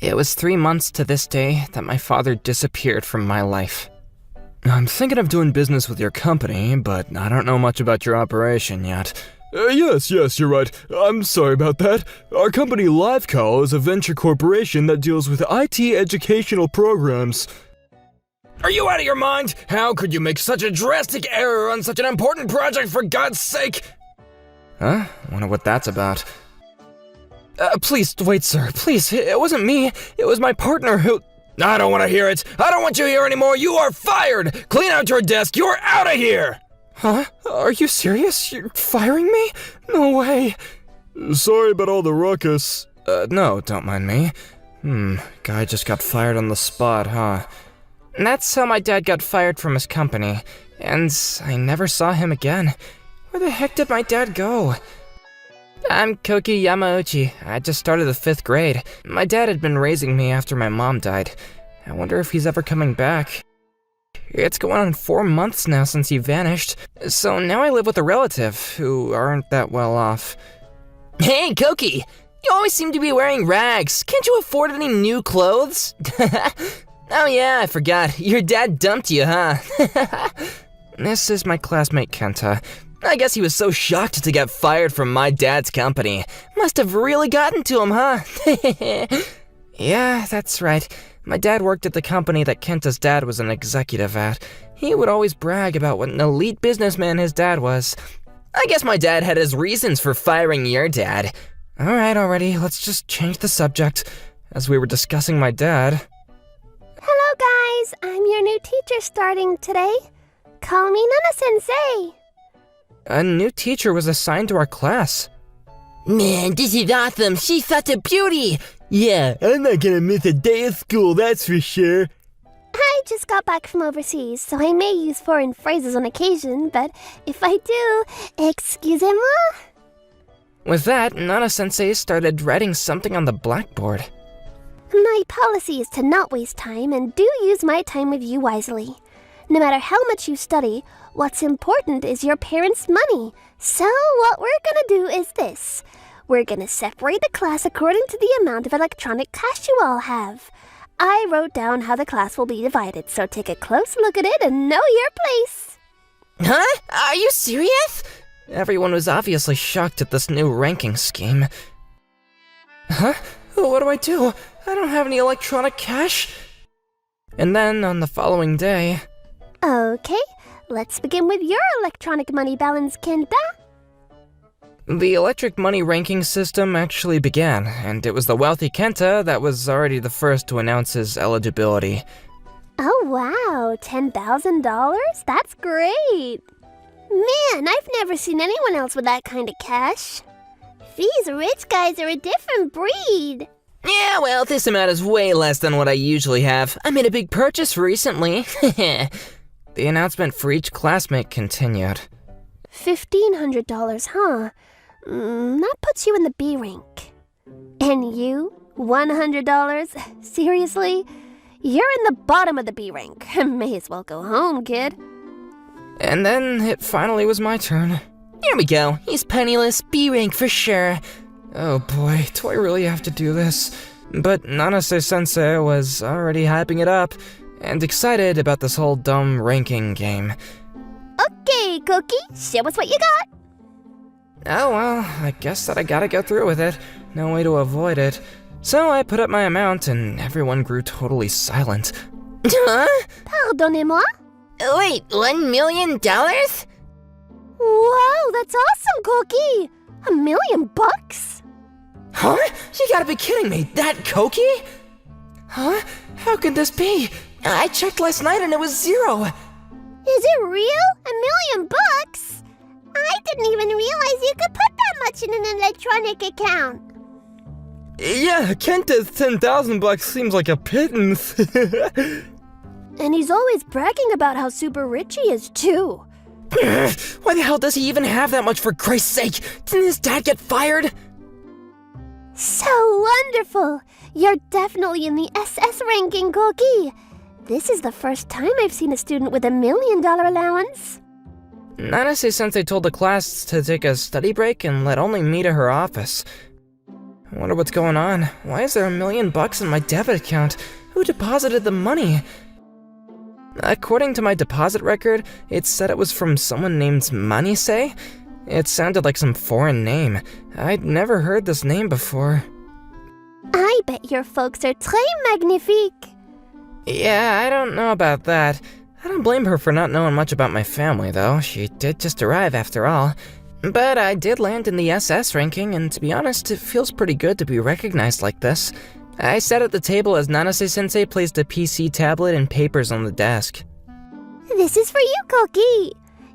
It was 3 months to this day that my father disappeared from my life. I'm thinking of doing business with your company, but I don't know much about your operation yet. Yes, you're right. I'm sorry about that. Our company LiveCall is a venture corporation that deals with IT educational programs. Are you out of your mind? How could you make such a drastic error on such an important project, for God's sake? Huh? Wonder what that's about. Please, wait, sir. Please, it wasn't me. It was my partner who... I don't want to hear it. I don't want you here anymore. You are fired. Clean out your desk. You're out of here. Huh? Are you serious? You're firing me? No way. Sorry about all the ruckus. No, don't mind me. Guy just got fired on the spot, huh? That's how my dad got fired from his company, and I never saw him again. Where the heck did my dad go? I'm Koki Yamauchi. I just started the 5th grade. My dad had been raising me after my mom died. I wonder if he's ever coming back. It's going on 4 months now since he vanished, so now I live with a relative who aren't that well off. Hey, Koki! You always seem to be wearing rags. Can't you afford any new clothes? Oh yeah, I forgot. Your dad dumped you, huh? This is my classmate Kenta. I guess he was so shocked to get fired from my dad's company. Must have really gotten to him, huh? Yeah, that's right. My dad worked at the company that Kenta's dad was an executive at. He would always brag about what an elite businessman his dad was. I guess my dad had his reasons for firing your dad. Alright, already, let's just change the subject. As we were discussing my dad... Hello guys, I'm your new teacher starting today. Call me Nana-sensei. A new teacher was assigned to our class. Man, this is awesome. She's such a beauty. Yeah, I'm not gonna miss a day of school, that's for sure. I just got back from overseas, so I may use foreign phrases on occasion, but if I do, excusez-moi. With that, Nana-sensei started writing something on the blackboard. My policy is to not waste time and do use my time with you wisely. No matter how much you study, what's important is your parents' money. So what we're gonna do is this. We're gonna separate the class according to the amount of electronic cash you all have. I wrote down how the class will be divided, so take a close look at it and know your place. Huh? Are you serious? Everyone was obviously shocked at this new ranking scheme. Huh? What do I do? I don't have any electronic cash. And then, on the following day... Okay, let's begin with your electronic money balance, Kenta. The electric money ranking system actually began, and it was the wealthy Kenta that was already the first to announce his eligibility. Oh wow, $10,000? That's great! Man, I've never seen anyone else with that kind of cash. These rich guys are a different breed. Yeah, well, this amount is way less than what I usually have. I made a big purchase recently. The announcement for each classmate continued. $1,500, huh? That puts you in the B rank. And you? $100? Seriously? You're in the bottom of the B rank. May as well go home, kid. And then it finally was my turn. Here we go. He's penniless, B rank for sure. Oh boy, do I really have to do this? But Nanase-sensei was already hyping it up, and excited about this whole dumb ranking game. Okay, Koki, show us what you got. Oh well, I guess that I gotta go through with it. No way to avoid it. So I put up my amount, and everyone grew totally silent. Huh? Pardonnez-moi? Wait, $1 million? Wow, that's awesome, Koki! $1 million? Huh? You gotta be kidding me, that Koki? Huh? How could this be? I checked last night and it was 0. Is it real? $1 million? I didn't even realize you could put that much in an electronic account. Yeah, Kenta's $10,000 seems like a pittance. And he's always bragging about how super rich he is, too. Why the hell does he even have that much, for Christ's sake? Didn't his dad get fired? So wonderful! You're definitely in the SS ranking, Koki. This is the first time I've seen a student with $1 million allowance. Nanase-sensei told the class to take a study break and let only me to her office. I wonder what's going on. Why is there $1 million in my debit account? Who deposited the money? According to my deposit record, it said it was from someone named Manise. It sounded like some foreign name. I'd never heard this name before. I bet your folks are très magnifique. Yeah, I don't know about that. I don't blame her for not knowing much about my family, though. She did just arrive after all. But I did land in the SS ranking, and to be honest, it feels pretty good to be recognized like this. I sat at the table as Nanase-sensei placed a PC tablet and papers on the desk. This is for you, Koki.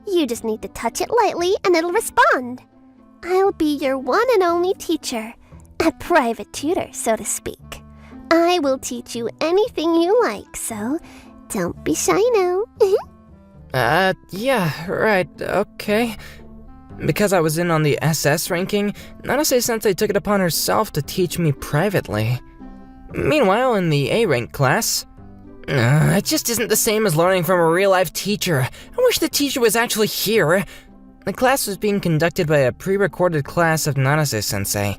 You just need to touch it lightly and it'll respond. I'll be your one and only teacher. A private tutor, so to speak. I will teach you anything you like, so don't be shy now. Yeah, right, okay. Because I was in on the SS ranking, Nanase-sensei took it upon herself to teach me privately. Meanwhile, in the A-rank class, it just isn't the same as learning from a real-life teacher. I wish the teacher was actually here. The class was being conducted by a pre-recorded class of Nanase-sensei.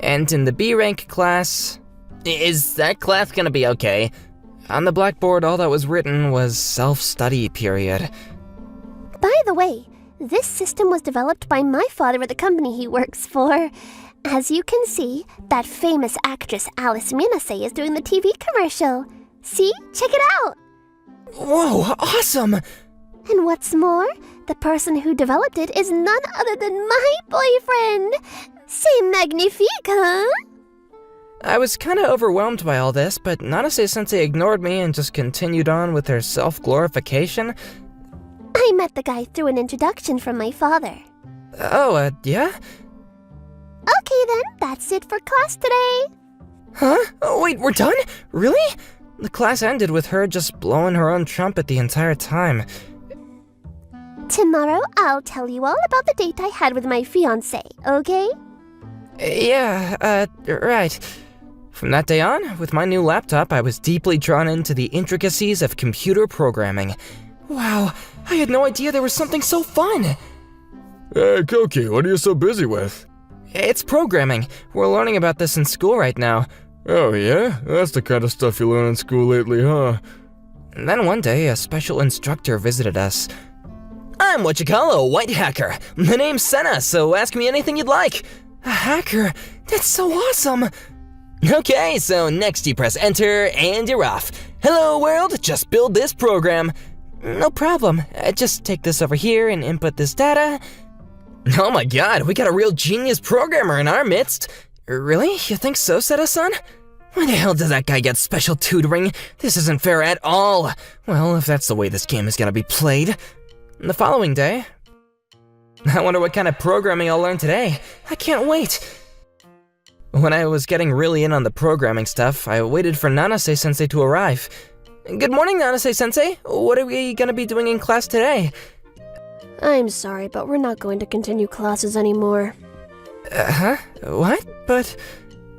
And in the B-rank class... Is that class gonna be okay? On the blackboard, all that was written was self-study period. By the way, this system was developed by my father at the company he works for. As you can see, that famous actress Alice Minase is doing the TV commercial. See? Check it out! Whoa, awesome! And what's more, the person who developed it is none other than my boyfriend! C'est magnifique, huh? I was kinda overwhelmed by all this, but Nanase-sensei ignored me and just continued on with her self-glorification. I met the guy through an introduction from my father. Oh, yeah? Okay then, that's it for class today. Huh? Oh, wait, we're done? Really? The class ended with her just blowing her own trumpet the entire time. Tomorrow, I'll tell you all about the date I had with my fiancé, okay? Yeah, right. From that day on, with my new laptop, I was deeply drawn into the intricacies of computer programming. Wow, I had no idea there was something so fun! Hey, Koki, what are you so busy with? It's programming. We're learning about this in school right now. Oh yeah? That's the kind of stuff you learn in school lately, huh? And then one day, a special instructor visited us. I'm what you call a white hacker. The name's Senna, so ask me anything you'd like. A hacker? That's so awesome! Okay, so next you press enter and you're off. Hello world, just build this program. No problem. Just take this over here and input this data. Oh my god, we got a real genius programmer in our midst. Really? You think so, Seta-san? Why the hell does that guy get special tutoring? This isn't fair at all. Well, if that's the way this game is gonna be played. The following day... I wonder what kind of programming I'll learn today. I can't wait. When I was getting really in on the programming stuff, I waited for Nanase-sensei to arrive. Good morning, Nanase-sensei. What are we gonna be doing in class today? I'm sorry, but we're not going to continue classes anymore. Huh? What? But...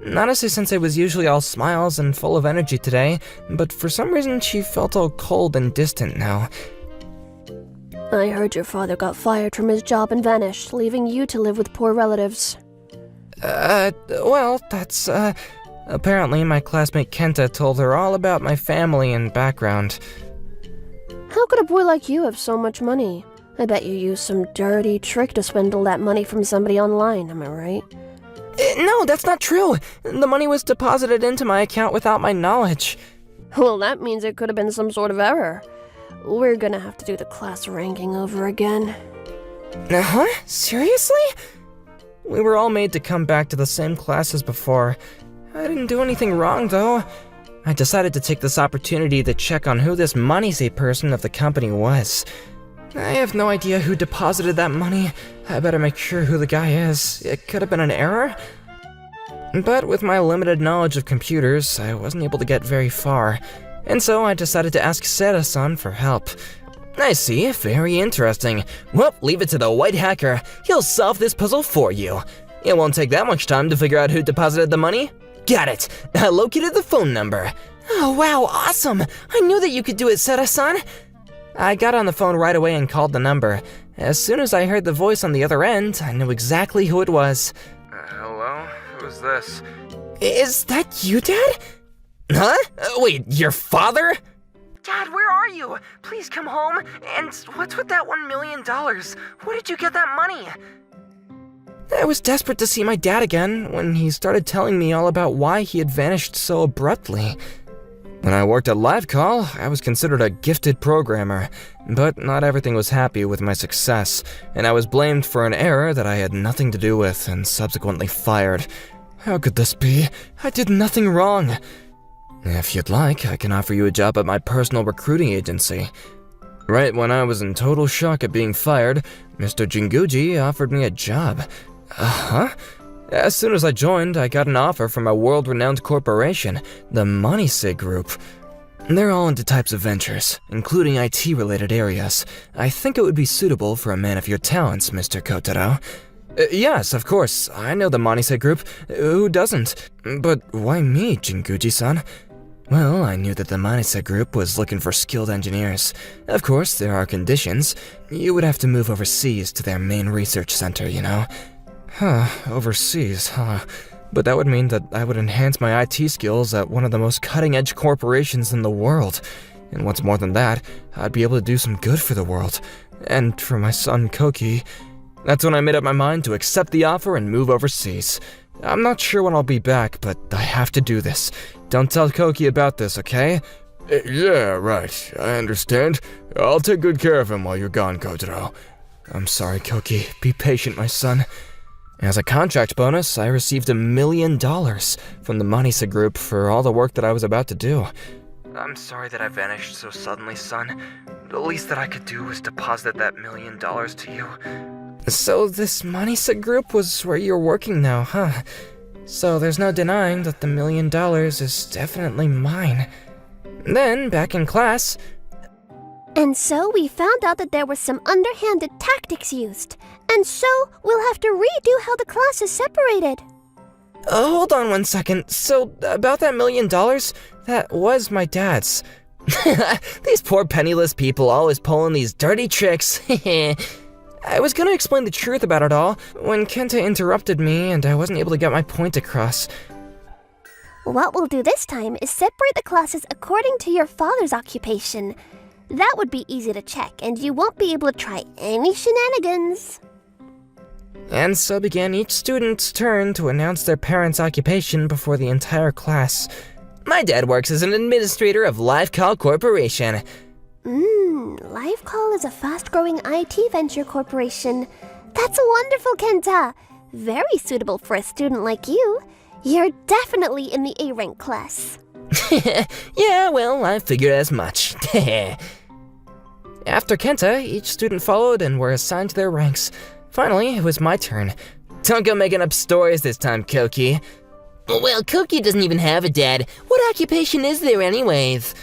Nanase-sensei was usually all smiles and full of energy today, but for some reason she felt all cold and distant now. I heard your father got fired from his job and vanished, leaving you to live with poor relatives. Well, that's, apparently my classmate Kenta told her all about my family and background. How could a boy like you have so much money? I bet you used some dirty trick to swindle that money from somebody online, am I right? No, that's not true. The money was deposited into my account without my knowledge. Well, that means it could have been some sort of error. We're gonna have to do the class ranking over again. Huh? Seriously? We were all made to come back to the same class as before. I didn't do anything wrong, though. I decided to take this opportunity to check on who this Manise person of the company was. I have no idea who deposited that money. I better make sure who the guy is. It could have been an error. But with my limited knowledge of computers, I wasn't able to get very far. And so I decided to ask Seta-san for help. I see, very interesting. Well, leave it to the white hacker. He'll solve this puzzle for you. It won't take that much time to figure out who deposited the money. Got it. I located the phone number. Oh wow, awesome! I knew that you could do it, Seta-san! I got on the phone right away and called the number. As soon as I heard the voice on the other end, I knew exactly who it was. Hello? Who's this? Is that you, Dad? Huh? Wait, your father? Dad, where are you? Please come home. And what's with that $1 million? Where did you get that money? I was desperate to see my dad again when he started telling me all about why he had vanished so abruptly. When I worked at LiveCall, I was considered a gifted programmer, but not everything was happy with my success, and I was blamed for an error that I had nothing to do with and subsequently fired. How could this be? I did nothing wrong. If you'd like, I can offer you a job at my personal recruiting agency. Right when I was in total shock at being fired, Mr. Jinguji offered me a job. As soon as I joined, I got an offer from a world-renowned corporation, the Manise Group. They're all into types of ventures, including IT-related areas. I think it would be suitable for a man of your talents, Mr. Kotaro. Yes, of course, I know the Manise Group. Who doesn't? But why me, Jinguji-san? Well, I knew that the Manise Group was looking for skilled engineers. Of course, there are conditions. You would have to move overseas to their main research center, you know? Overseas, But that would mean that I would enhance my IT skills at one of the most cutting-edge corporations in the world. And what's more than that, I'd be able to do some good for the world. And for my son, Koki. That's when I made up my mind to accept the offer and move overseas. I'm not sure when I'll be back, but I have to do this. Don't tell Koki about this, okay? Yeah, right. I understand. I'll take good care of him while you're gone, Kotaro. I'm sorry, Koki. Be patient, my son. As a contract bonus, I received $1 million from the Manise Group for all the work that I was about to do. I'm sorry that I vanished so suddenly, son. The least that I could do was deposit that $1 million to you. So this Manise Group was where you're working now, huh? So there's no denying that the $1 million is definitely mine. Then, back in class... And so we found out that there were some underhanded tactics used. And so we'll have to redo how the class is separated. Hold on 1 second. So, about that $1 million, that was my dad's. These poor penniless people always pulling these dirty tricks. I was gonna explain the truth about it all when Kenta interrupted me and I wasn't able to get my point across. What we'll do this time is separate the classes according to your father's occupation. That would be easy to check, and you won't be able to try any shenanigans. And so began each student's turn to announce their parents' occupation before the entire class. My dad works as an administrator of LiveCall Corporation. LiveCall is a fast-growing IT venture corporation. That's wonderful, Kenta. Very suitable for a student like you. You're definitely in the A-rank class. Yeah, well, I figured as much. After Kenta, each student followed and were assigned to their ranks. Finally, it was my turn. Don't go making up stories this time, Koki. Well, Koki doesn't even have a dad. What occupation is there anyways?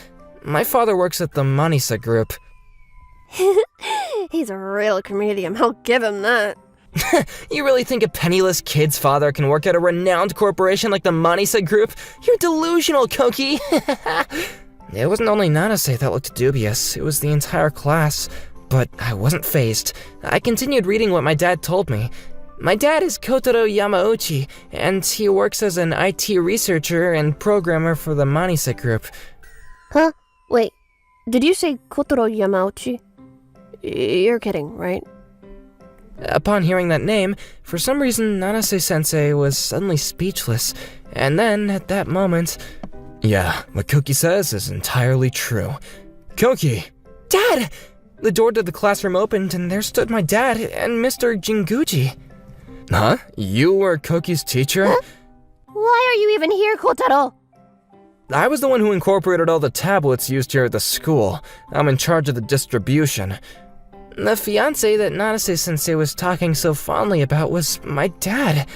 My father works at the Manise Group. He's a real comedian, I'll give him that. You really think a penniless kid's father can work at a renowned corporation like the Manise Group? You're delusional, Koki! It wasn't only Nanase that looked dubious, it was the entire class. But I wasn't fazed. I continued reading what my dad told me. My dad is Kotaro Yamauchi, and he works as an IT researcher and programmer for the Manise Group. Huh? Wait, did you say Kotaro Yamauchi? You're kidding, right? Upon hearing that name, for some reason Nanase-sensei was suddenly speechless, and then, at that moment... Yeah, what Koki says is entirely true. Koki! Dad! The door to the classroom opened, and there stood my dad and Mr. Jinguji. Huh? You were Koki's teacher? Huh? Why are you even here, Kotaro? I was the one who incorporated all the tablets used here at the school. I'm in charge of the distribution. The fiancé that Nanase-sensei was talking so fondly about was my dad.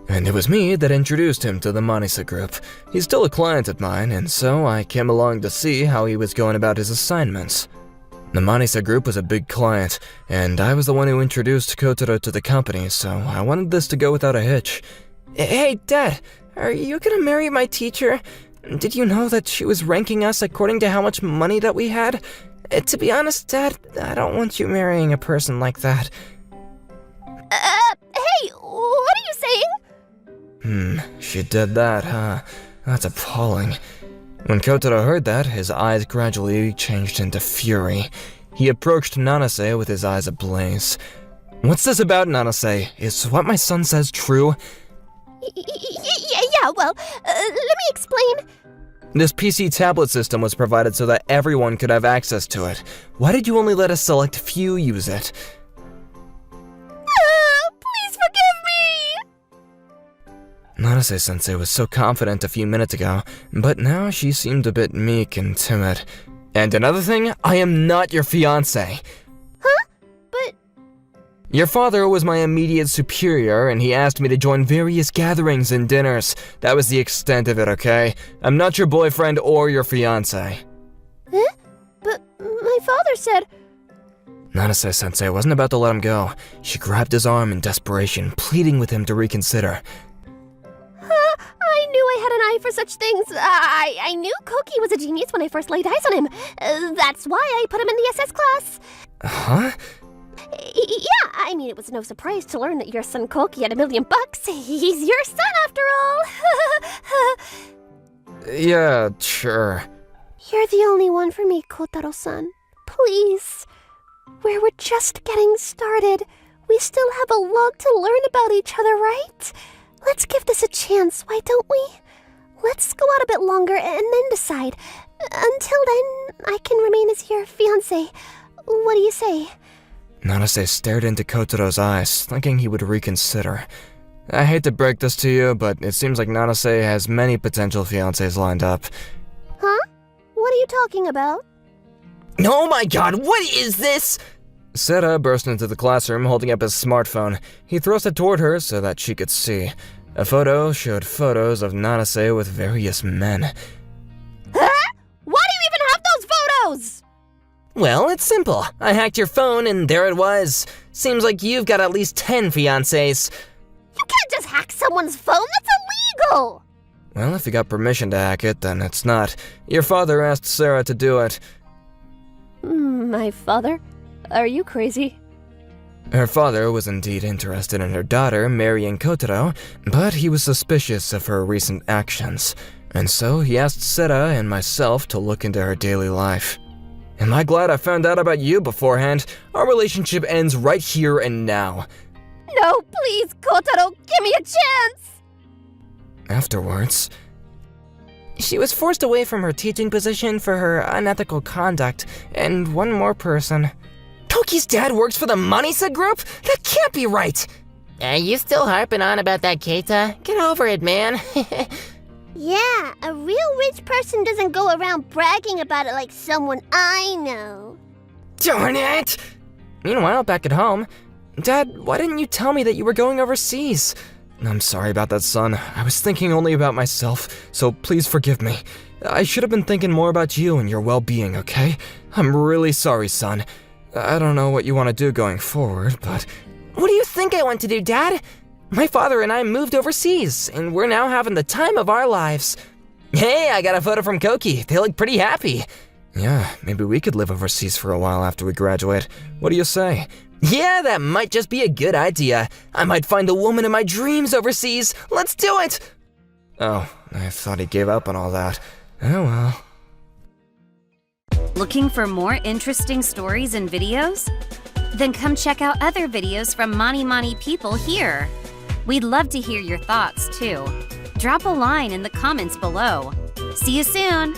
And it was me that introduced him to the Manise Group. He's still a client of mine, and so I came along to see how he was going about his assignments. The Manise Group was a big client, and I was the one who introduced Kotaro to the company, so I wanted this to go without a hitch. Hey, Dad, are you gonna marry my teacher? Did you know that she was ranking us according to how much money that we had? To be honest, Dad, I don't want you marrying a person like that. Hey, what are you saying? She did that, huh? That's appalling. When Kotaro heard that, his eyes gradually changed into fury. He approached Nanase with his eyes ablaze. What's this about, Nanase? Is what my son says true? Yeah, well, let me explain. This PC tablet system was provided so that everyone could have access to it. Why did you only let a select few use it? Please forgive me! Nanase-sensei was so confident a few minutes ago, but now she seemed a bit meek and timid. And another thing, I am not your fiancé. Huh? But... Your father was my immediate superior, and he asked me to join various gatherings and dinners. That was the extent of it, okay? I'm not your boyfriend or your fiancé. Huh? But my father said... Nanase-sensei wasn't about to let him go. She grabbed his arm in desperation, pleading with him to reconsider. I knew I had an eye for such things. I knew Koki was a genius when I first laid eyes on him. That's why I put him in the SS class. Huh? Yeah, I mean, it was no surprise to learn that your son Koki had $1 million. He's your son after all. Yeah, sure. You're the only one for me, Kotaro-san. Please. We're just getting started. We still have a lot to learn about each other, right? Let's give this a chance, why don't we? Let's go out a bit longer and then decide. Until then, I can remain as your fiancé. What do you say? Nanase stared into Kotaro's eyes, thinking he would reconsider. I hate to break this to you, but it seems like Nanase has many potential fiancés lined up. Huh? What are you talking about? Oh my god, what is this? Seta burst into the classroom holding up his smartphone. He thrust it toward her so that she could see. A photo showed photos of Nanase with various men. Huh? Why do you even have those photos? Well, it's simple. I hacked your phone and there it was. Seems like you've got at least 10 fiancés. You can't just hack someone's phone, that's illegal! Well, if you got permission to hack it, then it's not. Your father asked Sarah to do it. My father? Are you crazy? Her father was indeed interested in her daughter marrying Kotaro, but he was suspicious of her recent actions, and so he asked Seta and myself to look into her daily life. Am I glad I found out about you beforehand? Our relationship ends right here and now. No, please, Kotaro, give me a chance! Afterwards, She was forced away from her teaching position for her unethical conduct, and one more person. Koki's dad works for the Manisa Group? That can't be right! Are you still harping on about that, Keita? Get over it, man. Yeah, a real rich person doesn't go around bragging about it like someone I know. Darn it! meanwhile, back at home, Dad, why didn't you tell me that you were going overseas? I'm sorry about that, son. I was thinking only about myself, so please forgive me. I should have been thinking more about you and your well-being, okay? I'm really sorry, son. I don't know what you want to do going forward, but... What do you think I want to do, Dad? My father and I moved overseas, and we're now having the time of our lives. Hey, I got a photo from Koki. They look pretty happy. Yeah, maybe we could live overseas for a while after we graduate. What do you say? Yeah, that might just be a good idea. I might find the woman of my dreams overseas. Let's do it! Oh, I thought he gave up on all that. Oh well. Looking for more interesting stories and videos? Then come check out other videos from Mani Mani people here. We'd love to hear your thoughts too. Drop a line in the comments below. See you soon!